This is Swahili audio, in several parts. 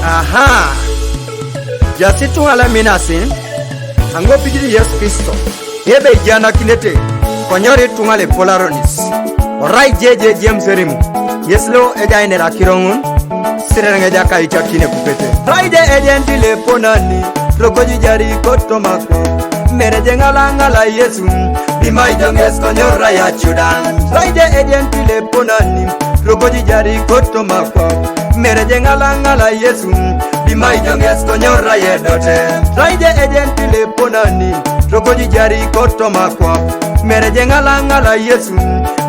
Aha. Jasitu ala minasin. Ango pigiri Yesu Kristo. Ebe jana kinete. Konyori tungale polaronis. Orai Jj.Erimu. Yeslo eja inera kirongun. Sirenge jaka ichakine kupete. Friday ejenti le ponani. Rokoji jari koto mako. Mereje Aingalangal Yesu. Bima ijonges konyora ya chudan. Friday ejenti le ponani. Rokoji jari koto mako. Mereje Aingalangal Yesu. Bima ijonges konyora ya dote. Friday ejenti le ponani. Rokoji jari koto mako. Mereje Aingalangal Yesu.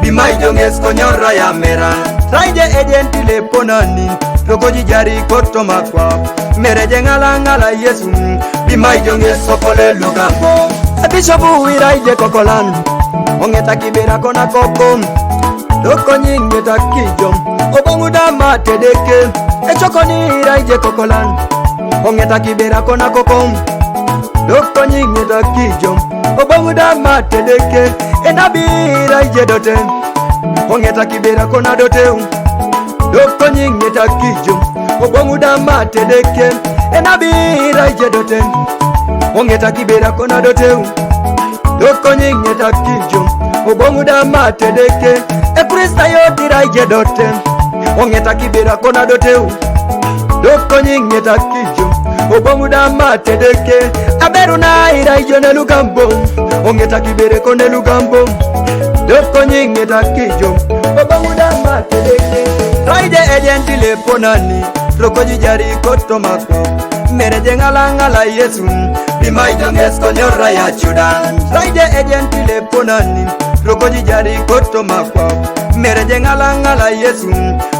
Bima ijonges konyora ya mera. Friday ejenti le ponani. Rokoji jari koto mako. Mereje Aingalangal Yesu. Bima ijonges sopole lugambo. Bishopu wiraije kokolan. Ongeta kibera kona kokom. Doko nyingeta kijom. Obonguda matedeke. Echokoni iraije kokolan. Ongeta kibera kona kokom. Doko nyingeta kijom. Obonguda matedeke. Enabi iraije dote. Ongeta kibera kona dote. Doko nyingeta kijom. Obonguda matedeke. Enabi iraije dote. Ongeta kibera kona dote. Doko nyingeta kijom. Obonguda matedeke. Krista yotira ijedote. Ongeta kibera kona dote. Doko nyingeta kijom. Obonguda matedeke. Aberuna ira ijone lugambo. Ongeta kibere kone lugambo. Doko nyingeta kijom. Obonguda matedeke. Friday ejenti le ponani. Rokoji jari koto mako. Mereje Aingalangal Yesu. Bima ijonges konyora ya chudan. Friday ejenti le ponani. Rokoji jari koto mako. Mereje Aingalangal Yesu.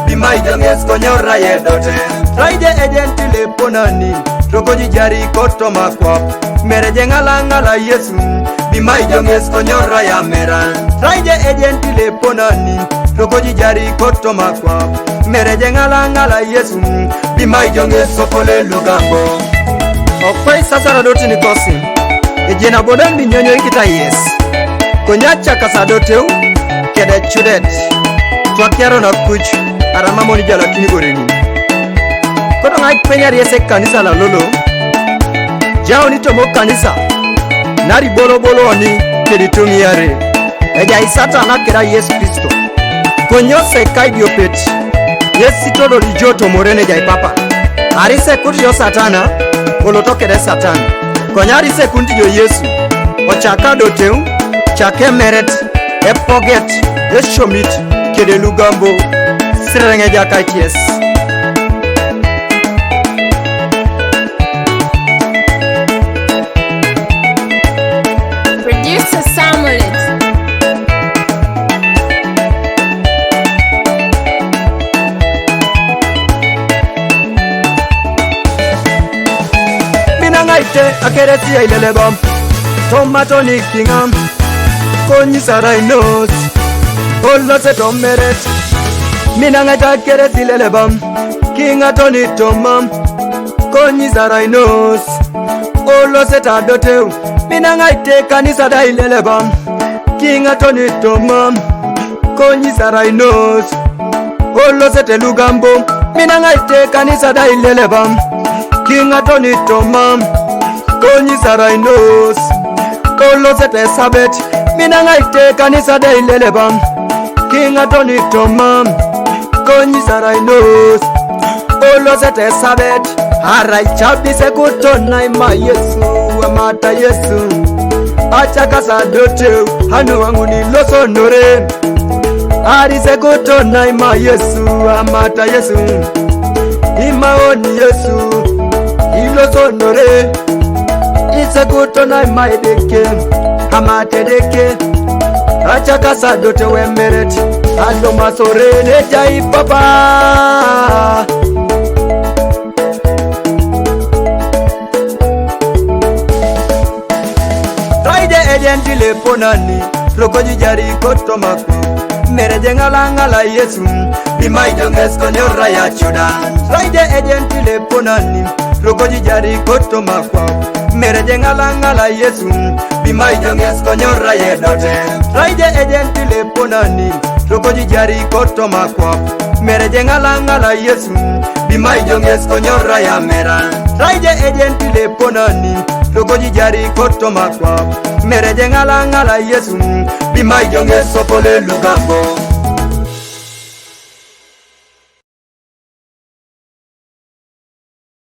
Bima ijonges konyora ya dote. Friday ejenti le ponani. Rokoji jari koto mako. Mereje Aingalangal Yesu. Bima ijonges konyora ya mera. Friday ejenti le ponani. Rokoji jari koto mako. Mereje Aingalangal Yesu. Bima ijonges sopole lugambo. Okwai sasaradoti ni kosi. Ejena bodan binyonyo ikita yes. Konyacha kasadoteu. Kede chudet. Twakiaro na kuchu. Aramamo ni jala kini goreni. Koto ngai penya riese kanisa la lolo. Jao ni tomo kanisa. Nari bolo bolo oni. Kedi tumiare. Eja isata na kera Yesu Kristo. Konyose kaidi opeti. Yesi todo lijoto morene jai papa. Arise kuti yo satana. Olotoke de satana. Konyari se kundi yo Yesu. Ochaka doteu. Chake meret. Epoget. Eshomit. Kede lugambo. Sirenge jaka ties. Producer Samuel. Ite akereti ya ilelebam. Tomato ni kingam. Konyi sarainos. Olo se tomeret. Minangaita akereti ilelebam. Kinga toni tomam. Konyi sarainos. Olo se tadoteu. Minangaite kanisa da ilelebam. Kinga toni tomam. Konyi sarainos. Olo se telugambo. Minangaite kanisa da ilelebam. Kinga toni tomam. Konyi sarainos. Olo sete sabet. Minangaite kanisa de ilelebam. Kinga toni tomam. Konyi sarainos. Olo sete sabet. Harai chabi se kutona ima Yesu. Amata Yesu. Acha kasa doteu. Hanu wangu ni loso nore. Hari se kutona ima Yesu. Amata Yesu. Imaoni Yesu. Iloso nore. Ise kutona maideke. Hamatedeke. Acha kasa dote wemeret. Ando masore nejai papa. Friday ejenti le ponani. Rokoji jari koto mako. Mereje Aingalangal Yesu. Bima ijonges konyora ya chudan. Friday ejenti le ponani. Rokoji jari koto mako. Mereje Aingalangal Yesu. Bima ijonges konyora ya dote. Friday ejenti le ponani. Rokoji jari koto mako. Mereje Aingalangal Yesu. bimai jonges konyora ya mera raije agent le ponani logoji jari koto makwa mereje ngala ngala Yesu bimai jonges sopole lugambo